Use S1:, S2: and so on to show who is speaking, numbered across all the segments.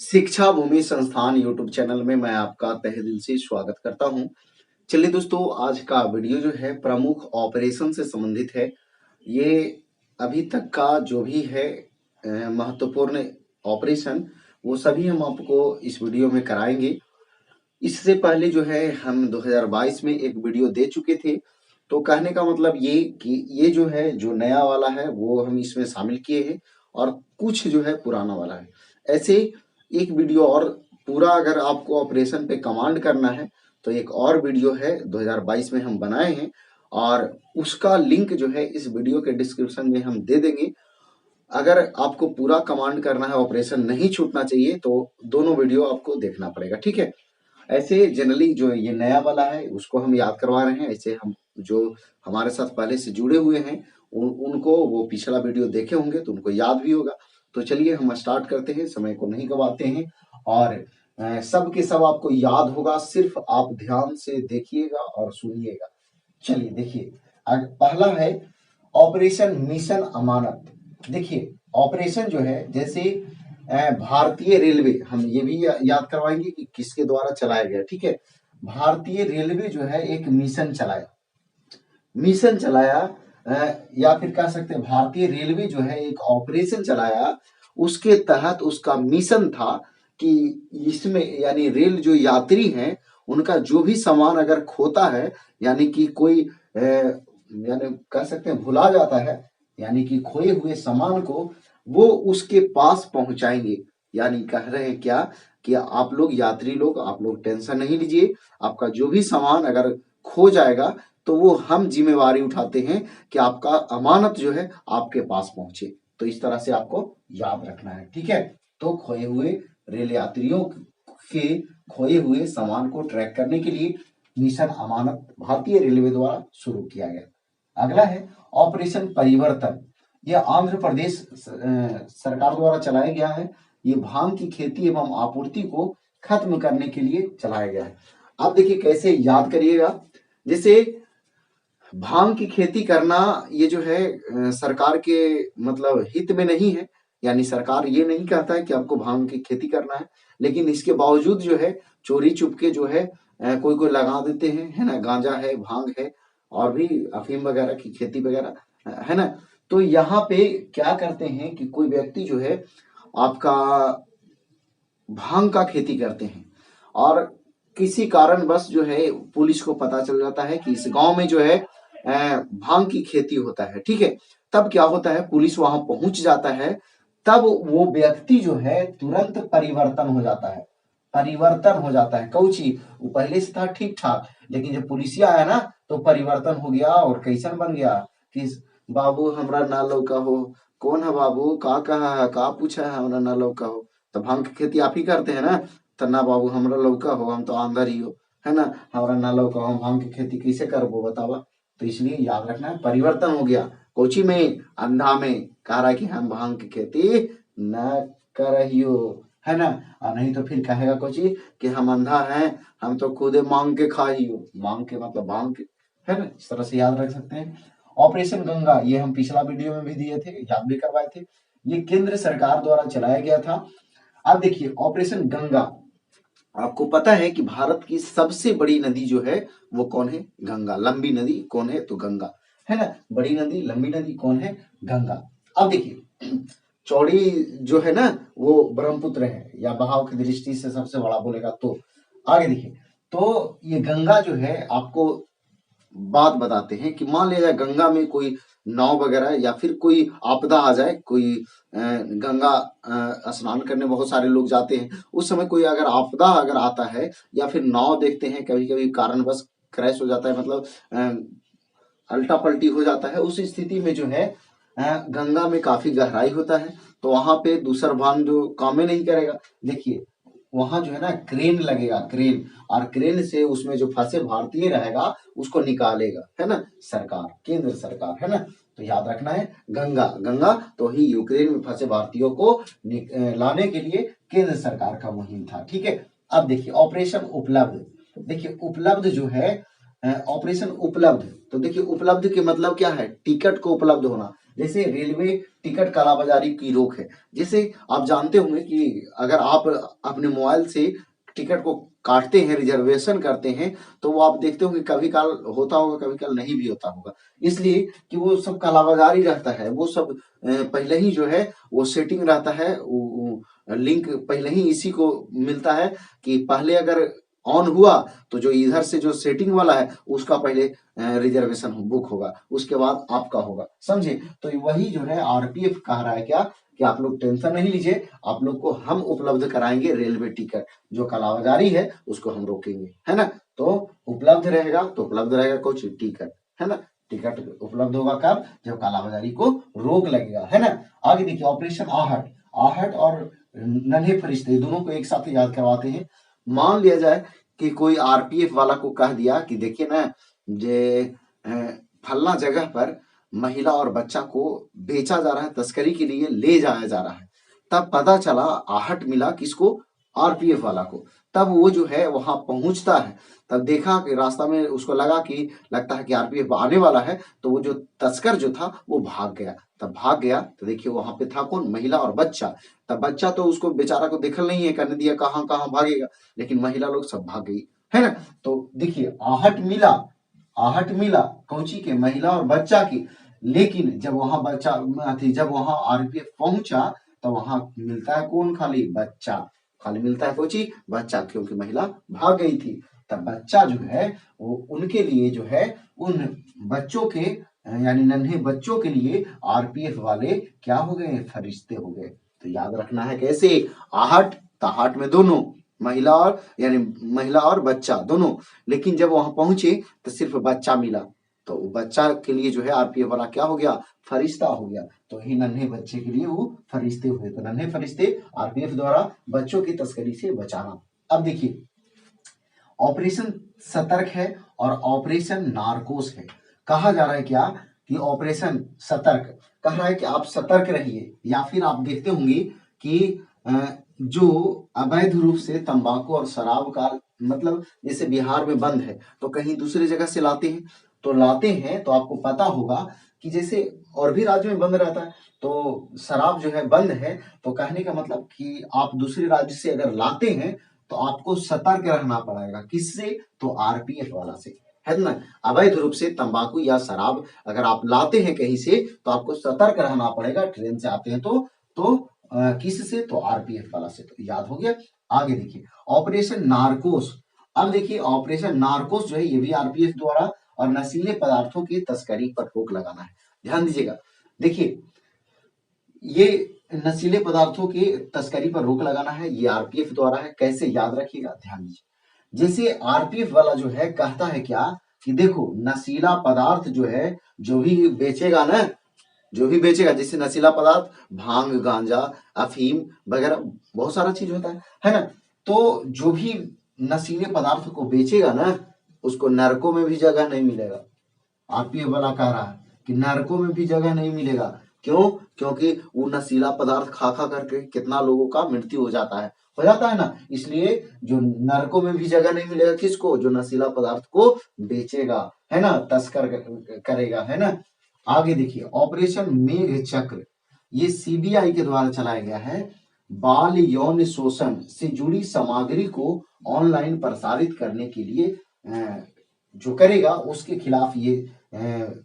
S1: शिक्षा भूमि संस्थान YouTube channel में मैं आपका तहे दिल से स्वागत करता हूं। चलिए दोस्तों, आज का वीडियो जो है प्रमुख ऑपरेशन से संबंधित है। ये अभी तक का जो भी है महत्वपूर्ण ऑपरेशन, वो सभी हम आपको इस वीडियो में कराएंगे। इससे पहले जो है हम 2022 में एक वीडियो दे चुके थे। तो कहने का मतलब ये कि ये जो है जो नया वाला है वो हम इसमें शामिल किए हैं और कुछ जो है पुराना वाला है। ऐसे एक वीडियो और पूरा अगर आपको ऑपरेशन पे कमांड करना है तो एक और वीडियो है 2022 में हम बनाए हैं और उसका लिंक जो है इस वीडियो के डिस्क्रिप्शन में हम दे देंगे। अगर आपको पूरा कमांड करना है, ऑपरेशन नहीं छूटना चाहिए, तो दोनों वीडियो आपको देखना पड़ेगा, ठीक है। ऐसे जनरली जो ये नया वाला है उसको हम याद करवा रहे हैं। ऐसे हम जो हमारे साथ पहले से जुड़े हुए हैं उनको वो पिछला वीडियो देखे होंगे तो उनको याद भी होगा। तो चलिए हम स्टार्ट करते हैं, समय को नहीं गवाते हैं और सब के सब आपको याद होगा, सिर्फ आप ध्यान से देखिएगा और सुनिएगा। चलिए देखिए, पहला है ऑपरेशन मिशन अमानत। देखिए ऑपरेशन जो है, जैसे भारतीय रेलवे, हम ये भी याद करवाएंगे कि किसके द्वारा चलाया गया, ठीक है। भारतीय रेलवे जो है एक मिशन चलाया या फिर कह सकते हैं भारतीय रेलवे जो है एक ऑपरेशन चलाया। उसके तहत उसका मिशन था कि इसमें यानी रेल जो यात्री हैं उनका जो भी सामान अगर खोता है, यानी कि कोई यानी कह सकते हैं भुला जाता है, यानी कि खोए हुए सामान को वो उसके पास पहुंचाएंगे। यानी कह रहे हैं क्या कि आप लोग यात्री लोग, आप लोग टेंशन नहीं लीजिए, आपका जो भी सामान अगर खो जाएगा तो वो हम जिम्मेवारी उठाते हैं कि आपका अमानत जो है आपके पास पहुंचे। तो इस तरह से आपको याद रखना है, ठीक है। तो खोए हुए रेल यात्रियों के खोए हुए सामान को ट्रैक करने के लिए मिशन अमानत भारतीय रेलवे द्वारा शुरू किया गया। अगला है ऑपरेशन परिवर्तन। यह आंध्र प्रदेश सरकार द्वारा चलाया गया है। ये भांग की खेती एवं आपूर्ति को खत्म करने के लिए चलाया गया है। आप देखिए कैसे याद करिएगा। जैसे भांग की खेती करना ये जो है सरकार के मतलब हित में नहीं है। यानी सरकार ये नहीं कहता है कि आपको भांग की खेती करना है, लेकिन इसके बावजूद जो है चोरी चुपके जो है कोई कोई लगा देते हैं, है ना। गांजा है, भांग है और भी अफीम वगैरह की खेती वगैरह, है ना। तो यहाँ पे क्या करते हैं कि कोई व्यक्ति जो है आपका भांग का खेती करते हैं और किसी कारणवश जो है पुलिस को पता चल जाता है कि इस गांव में जो है भांग की खेती होता है, ठीक है। तब क्या होता है, पुलिस वहां पहुंच जाता है। तब वो व्यक्ति जो है तुरंत परिवर्तन हो जाता है, कौची वो पहले से था ठीक ठाक, लेकिन जब पुलिसिया आया ना तो परिवर्तन हो गया और कैसन बन गया कि बाबू हमरा ना लौका हो, कौन है बाबू, का कहा है, का पूछा है, हमरा ना लौका हो। तो भांग की खेती आप ही करते हैं ना, तो ना बाबू हमरा लौका हो, हम तो आंधर ही हो, है ना। हमरा ना लौका हो, हम भांग की खेती कैसे करबो बतावा। तो इसलिए याद रखना है, परिवर्तन हो गया कोची में, अंधा में, कह रहा है कि हम भांग की खेती न करियो, है ना। और नहीं तो फिर कहेगा कोची कि हम अंधा हैं, हम तो खुद मांग के खाइयो, मांग के मतलब भांग के, है ना। इस तरह से याद रख सकते हैं। ऑपरेशन गंगा, ये हम पिछला वीडियो में भी दिए थे, याद भी करवाए थे। ये केंद्र सरकार द्वारा चलाया गया था। अब देखिए ऑपरेशन गंगा, आपको पता है कि भारत की सबसे बड़ी नदी जो है वो कौन है, गंगा। लंबी नदी कौन है, तो गंगा, है ना। बड़ी नदी लंबी नदी कौन है, गंगा। अब देखिए चौड़ी जो है ना वो ब्रह्मपुत्र है, या बहाव की दृष्टि से सबसे बड़ा बोलेगा तो। आगे देखिए, तो ये गंगा जो है आपको बात बताते हैं कि मान लिया जाए गंगा में कोई नाव वगैरह या फिर कोई आपदा आ जाए, कोई गंगा स्नान करने बहुत सारे लोग जाते हैं, उस समय कोई अगर आपदा अगर आता है या फिर नाव देखते हैं कभी कभी कारणवश क्रैश हो जाता है, मतलब अल्टा पल्टी हो जाता है, उस स्थिति में जो है गंगा में काफी गहराई होता है, तो वहां पे दूसरा बांध जो काम ही नहीं करेगा। देखिए वहां जो है ना क्रेन लगेगा, क्रेन, और क्रेन से उसमें जो फंसे भारतीय रहेगा उसको निकालेगा, है ना, सरकार, केंद्र सरकार, है ना। तो याद रखना है गंगा, गंगा तो ही यूक्रेन में फंसे भारतीयों को लाने के लिए केंद्र सरकार का मुहिम था, ठीक है। अब देखिए ऑपरेशन उपलब्ध। देखिए उपलब्ध जो है ऑपरेशन उपलब्ध, तो देखिए उपलब्ध के मतलब क्या है, टिकट को उपलब्ध होना। जैसे रेलवे टिकट कालाबाजारी की रोक है। जैसे आप जानते होंगे कि अगर आप अपने मोबाइल से टिकट को काटते हैं, रिजर्वेशन करते हैं, तो वो आप देखते होंगे कभी काल होता होगा, कभी काल नहीं भी होता होगा, इसलिए कि वो सब कालाबाजारी रहता है। वो सब पहले ही जो है वो सेटिंग रहता है, लिंक पहले ही इसी को मिलता है कि पहले अगर ऑन हुआ तो जो इधर से जो सेटिंग वाला है उसका पहले रिजर्वेशन बुक होगा, उसके बाद आपका होगा, समझे। तो वही जो है आरपीएफ कह रहा है क्या कि आप लोग टेंशन नहीं लीजिए, आप लोग को हम उपलब्ध कराएंगे रेलवे टिकट, जो कालाबाजारी है उसको हम रोकेंगे, है ना। तो उपलब्ध रहेगा, तो उपलब्ध रहेगा कुछ टिकट, है ना। टिकट उपलब्ध होगा कब, जब कालाबाजारी को रोक लगेगा, है ना। आगे देखिए ऑपरेशन आहट। आहट और नन्हे फरिश्ते दोनों को एक साथ याद करवाते हैं। मान लिया जाए कि कोई आरपीएफ वाला को कह दिया कि देखिए ना, जे फलना जगह पर महिला और बच्चा को बेचा जा रहा है, तस्करी के लिए ले जाया जा रहा है। तब पता चला, आहट मिला किसको, आरपीएफ वाला को। तब वो जो है वहां पहुंचता है, तब देखा कि रास्ता में उसको लगा कि लगता है कि आरपीएफ आने वाला है, तो वो जो तस्कर जो था वो भाग गया। तब भाग गया तो देखिए वहां पे था कौन, महिला और बच्चा। तब बच्चा तो उसको बेचारा को देखल नहीं है, करने दिया, कहाँ कहाँ भागेगा, लेकिन महिला लोग सब भाग गई, है ना। तो देखिए आहट मिला, आहट मिला कौची के, महिला और बच्चा की। लेकिन जब वहां बच्चा जब वहां आरपीएफ पहुंचा तो वहां मिलता है कौन, खाली बच्चा, खाली मिलता है कौची, बच्चा, क्योंकि महिला भाग गई थी। तब बच्चा जो है वो उनके लिए जो है, उन बच्चों के यानी नन्हे बच्चों के लिए आरपीएफ वाले क्या हो गए, फरिश्ते हो गए। तो याद रखना है कैसे, आहट ताहट में दोनों, महिला और यानी महिला और बच्चा दोनों। लेकिन जब वहां पहुंचे तो सिर्फ बच्चा मिला, तो बच्चा के लिए जो है आरपीएफ वाला क्या हो गया, फरिश्ता हो गया। तो ही नन्हे बच्चे के लिए वो फरिश्ते हुए। तो नन्हे फरिश्ते आरपीएफ द्वारा बच्चों की तस्करी से बचाना। अब देखिए ऑपरेशन सतर्क है और ऑपरेशन नारकोस है। कहा जा रहा है क्या कि ऑपरेशन सतर्क कह रहा है कि आप सतर्क रहिए, या फिर आप देखते होंगे कि जो अवैध रूप से तंबाकू और शराब का मतलब जैसे बिहार में बंद है तो कहीं दूसरी जगह से लाते हैं, तो लाते हैं तो आपको पता होगा कि जैसे और भी राज्य में बंद रहता है, तो शराब जो है बंद है, तो कहने का मतलब कि आप दूसरे राज्य से अगर लाते हैं तो आपको सतर्क रहना पड़ेगा, किससे, तो आरपीएफ वाला से, है ना। अवैध रूप से तंबाकू या शराब अगर आप लाते हैं कहीं से तो आपको सतर्क रहना पड़ेगा, ट्रेन से आते हैं तो किससे, तो आरपीएफ वाला से। तो याद हो गया। आगे देखिए ऑपरेशन नारकोस। अब देखिए ऑपरेशन नारकोस जो है ये भी आरपीएफ द्वारा, और नशीले पदार्थों की तस्करी पर रोक लगाना है। ध्यान दीजिएगा, देखिए ये नशीले पदार्थों की तस्करी पर रोक लगाना है, ये आरपीएफ द्वारा है। कैसे, याद रखिएगा, ध्यान दीजिए। जैसे आरपीएफ वाला जो है कहता है क्या कि देखो नशीला पदार्थ जो है, जो भी बेचेगा ना, जो भी बेचेगा, जैसे नशीला पदार्थ भांग, गांजा, अफीम वगैरह बहुत सारा चीज होता है ना। तो जो भी नशीले पदार्थ को बेचेगा ना, उसको नरकों में भी जगह नहीं मिलेगा। आरपीएफ वाला कह रहा है कि नरकों में भी जगह नहीं मिलेगा। क्यों, क्योंकि वो नशीला पदार्थ खा खा करके कितना लोगों का मृत्यु हो जाता है ना, इसलिए जो नरकों में भी जगह नहीं मिलेगा किसको, जो नशीला पदार्थ को बेचेगा, है ना, तस्कर करेगा, है ना। आगे देखिए ऑपरेशन मेघ चक्र, ये सीबीआई के द्वारा चलाया गया है। बाल यौन शोषण से जुड़ी सामग्री को ऑनलाइन प्रसारित करने के लिए जो करेगा उसके खिलाफ ये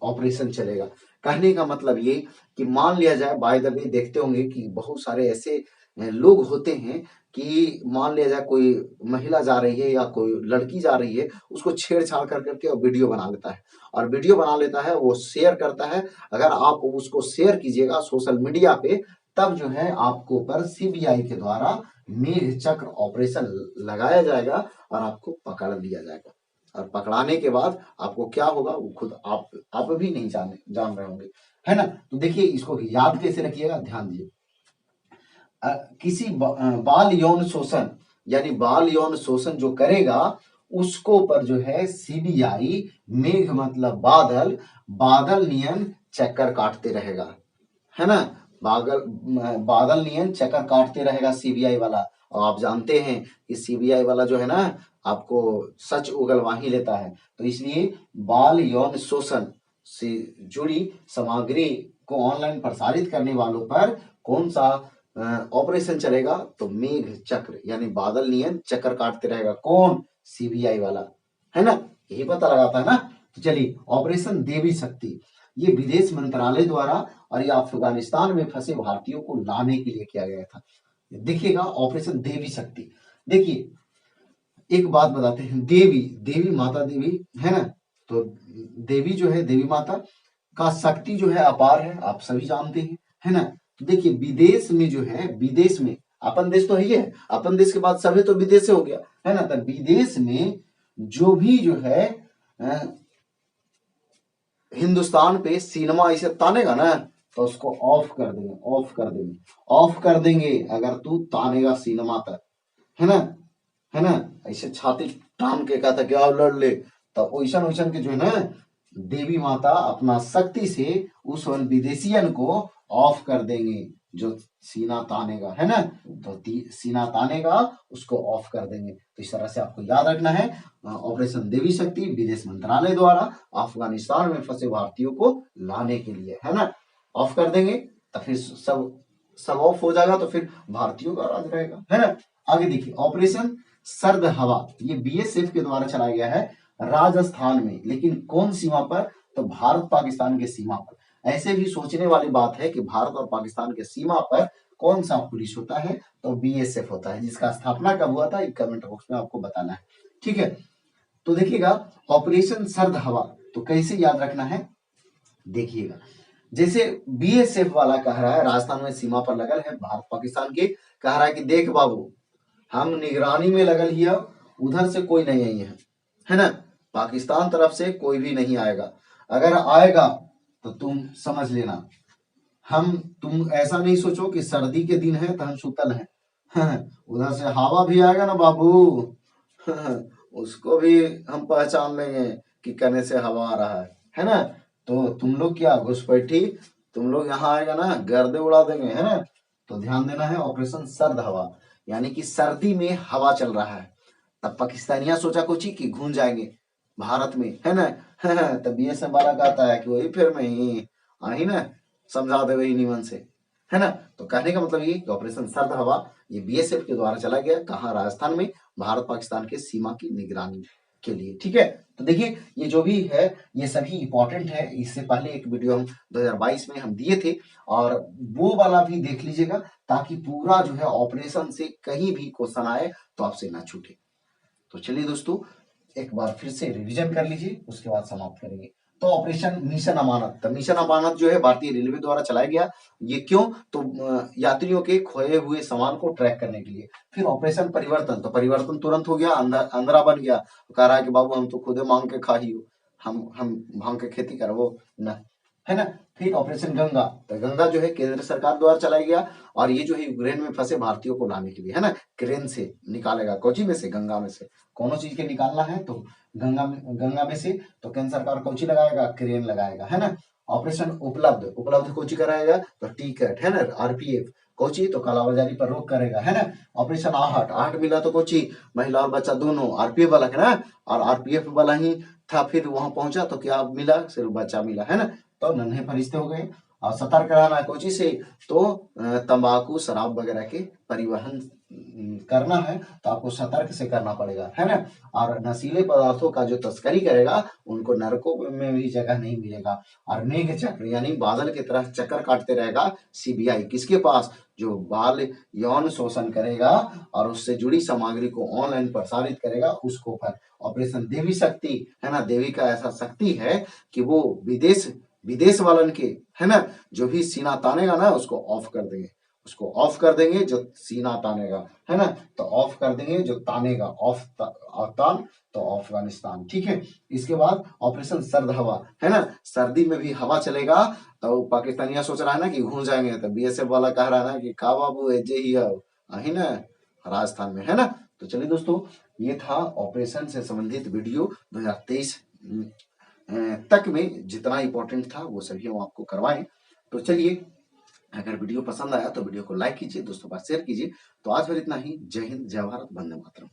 S1: ऑपरेशन चलेगा। कहने का मतलब ये कि मान लिया जाए, बाय द वे देखते होंगे कि बहुत सारे ऐसे लोग होते हैं कि मान लिया जाए कोई महिला जा रही है या कोई लड़की जा रही है, उसको छेड़छाड़ कर करके और वीडियो बना लेता है, और वीडियो बना लेता है, वो शेयर करता है। अगर आप उसको शेयर कीजिएगा सोशल मीडिया पे, तब जो है आपको पर सीबीआई के द्वारा मेघ चक्र ऑपरेशन लगाया जाएगा और आपको पकड़ लिया जाएगा। और पकड़ाने के बाद आपको क्या होगा वो खुद आप भी नहीं जान रहे होंगे, है ना। तो देखिए इसको याद कैसे रखिएगा, ध्यान दीजिए। किसी बाल यौन शोषण यानी बाल यौन शोषण जो करेगा उसको पर जो है सीबीआई मेघ मतलब बादल, बादल नियन चक्कर काटते रहेगा, है ना। बादल नियन चक्कर काटते रहेगा सीबीआई वाला। और आप जानते हैं कि सीबीआई वाला जो है ना, आपको सच उगलवा ही लेता है। तो इसलिए बाल यौन शोषण से जुड़ी सामग्री को ऑनलाइन प्रसारित करने वालों पर कौन सा ऑपरेशन चलेगा? तो मेघ चक्र, यानी बादल नियन चक्कर काटते रहेगा। कौन? सीबीआई वाला, है ना? यही पता लगाता है ना। तो चलिए, ऑपरेशन देवी शक्ति, ये विदेश मंत्रालय द्वारा और ये अफगानिस्तान में फंसे भारतीयों को लाने के लिए किया गया था। देखिएगा, ऑपरेशन देवी शक्ति। देखिए, एक बात बताते हैं, देवी देवी माता देवी है ना, तो देवी जो है, देवी माता का शक्ति जो है अपार है, आप सभी जानते हैं, है ना। तो देखिए, विदेश में जो है, विदेश में अपन देश तो है, अपन देश के बाद सभी तो विदेश से हो गया, है ना। तो विदेश में जो भी जो है हिंदुस्तान पे सिनेमा ऐसे तानेगा ना, तो उसको ऑफ कर देंगे, ऑफ कर देंगे, ऑफ कर देंगे अगर तू तानेगा सिनेमा तक, है ना, है ना। ऐसे छाती तान के कहता क्या लड़ ले, तो ओइसन ओइसन के जो है ना, देवी माता अपना शक्ति से उस विदेशियन को ऑफ कर देंगे जो सीना तानेगा, है ना। तो सीना तानेगा उसको ऑफ कर देंगे। तो इस तरह से आपको याद रखना है, ऑपरेशन देवी शक्ति विदेश मंत्रालय द्वारा अफगानिस्तान में फंसे भारतीयों को लाने के लिए, है ना। ऑफ कर देंगे तो फिर सब सब ऑफ हो जाएगा, तो फिर भारतीयों का राज रहेगा, है ना। आगे देखिए, ऑपरेशन सर्द हवा, ये बीएसएफ के द्वारा चलाया गया है राजस्थान में, लेकिन कौन सीमा पर? तो भारत पाकिस्तान के सीमा पर। ऐसे भी सोचने वाली बात है कि भारत और पाकिस्तान के सीमा पर कौन सा पुलिस होता है? तो बीएसएफ होता है, जिसका स्थापना कब हुआ था, एक कमेंट बॉक्स में आपको बताना है, ठीक है। तो देखिएगा, ऑपरेशन सर्द हवा तो कैसे याद रखना है, देखिएगा। जैसे बीएसएफ वाला कह रहा है राजस्थान में सीमा पर लगल है, भारत पाकिस्तान के, कह रहा है कि देख बाबू, हम निगरानी में लगल ही है, उधर से कोई नहीं आई है ना, पाकिस्तान तरफ से कोई भी नहीं आएगा। अगर आएगा तो तुम समझ लेना, तुम ऐसा नहीं सोचो कि सर्दी के दिन है तो हम सुतल हैं। उधर से हवा भी आएगा ना बाबू, उसको भी हम पहचान लेंगे कि कहने से हवा आ रहा है ना। तो तुम लोग क्या घुसपैठी, तुम लोग यहाँ आएगा ना, गर्दे उड़ा देंगे, है ना। तो ध्यान देना है, ऑपरेशन सर्द हवा, यानी कि सर्दी में हवा चल रहा है। तब पाकिस्तानिया सोचा कुछ ही कि घुस जाएंगे भारत में, है ना। तब बीएसएफ वाला कहता है कि वही फिर में ही आई ना, समझा दे वही निमन से, है ना। तो कहने का मतलब ये कि ऑपरेशन सर्द हवा ये बीएसएफ के द्वारा चला गया, कहाँ? राजस्थान में, भारत पाकिस्तान के सीमा की निगरानी के लिए, ठीक है। तो देखिए, ये जो भी है ये सभी इंपॉर्टेंट है। इससे पहले एक वीडियो हम 2022 में हम दिए थे, और वो वाला भी देख लीजिएगा, ताकि पूरा जो है ऑपरेशन से कहीं भी क्वेश्चन आए तो आपसे ना छूटे। तो चलिए दोस्तों, एक बार फिर से रिवीजन कर लीजिए, उसके बाद समाप्त करेंगे। तो ऑपरेशन मिशन अमानत, तो मिशन अमानत जो है भारतीय रेलवे द्वारा चलाया गया। ये क्यों? तो यात्रियों के खोए हुए सामान को ट्रैक करने के लिए। फिर ऑपरेशन परिवर्तन, तो परिवर्तन तुरंत हो गया, अंधरा बन गया, तो कह रहा है कि बाबू हम तो खुदे मांग के खा ही हो, हम भांग के खेती करवो ना, है ना। फिर ऑपरेशन गंगा, तो गंगा जो है केंद्र सरकार द्वारा चलाया गया, और ये जो है यूक्रेन में फंसे भारतीयों को लाने के लिए, है ना। क्रेन से निकालेगा, कोची में से? गंगा में से। कोनो चीज के निकालना है तो गंगा में से, तो केंद्र सरकार कोची लगाएगा? क्रेन लगाएगा, है ना। ऑपरेशन उपलब्ध, उपलब्ध कोची कराएगा? तो टिकट, है ना, आरपीएफ। कोची? तो कालाबाजारी पर रोक करेगा, है ना। ऑपरेशन आहट, आहट मिला तो कोची? महिला और बच्चा दोनों, आरपीएफ वाला है ना, और आरपीएफ वाला ही था। फिर वहां पहुंचा तो क्या मिला? सिर्फ बच्चा मिला, है ना। तो नन्हे फरिश्ते हो गए। और सतर्क रहना है कोची से? तो तंबाकू शराब वगैरह के परिवहन करना है तो आपको सतर्क से करना पड़ेगा, है ना। और नशीले पदार्थों का जो तस्करी करेगा उनको नरकों में भी जगह नहीं मिलेगा। और मेघ चक्र, यानी बादल की तरह चक्कर काटते रहेगा सीबीआई, किसके पास? जो बाल यौन शोषण करेगा और उससे जुड़ी सामग्री को ऑनलाइन प्रसारित करेगा उसको पर। ऑपरेशन देवी शक्ति, है ना, देवी का ऐसा शक्ति है कि वो विदेश विदेश वालन के, है ना, जो भी सीना तानेगा ना उसको ऑफ कर देंगे, उसको ऑफ कर देंगे जो सीना तानेगा, है ना। तो ऑफ कर देंगे जो तानेगा, तान, तो अफगानिस्तान, ठीक है। इसके बाद ऑपरेशन सर्द हवा, है ना, सर्दी में भी हवा चलेगा। तो पाकिस्तानिया सोच रहा है ना कि घुस जाएंगे, तो बीएसएफ वाला कह रहा है ना कि का बाबू एजे ही है ना, राजस्थान में, है ना। तो चलिए दोस्तों, ये था ऑपरेशन से संबंधित वीडियो 2023 तक में जितना इंपॉर्टेंट था वो सभी हम आपको करवाएं। तो चलिए, अगर वीडियो पसंद आया तो वीडियो को लाइक कीजिए, दोस्तों के पास शेयर कीजिए। तो आज फिर इतना ही। जय हिंद, जय भारत, वंदे मातरम।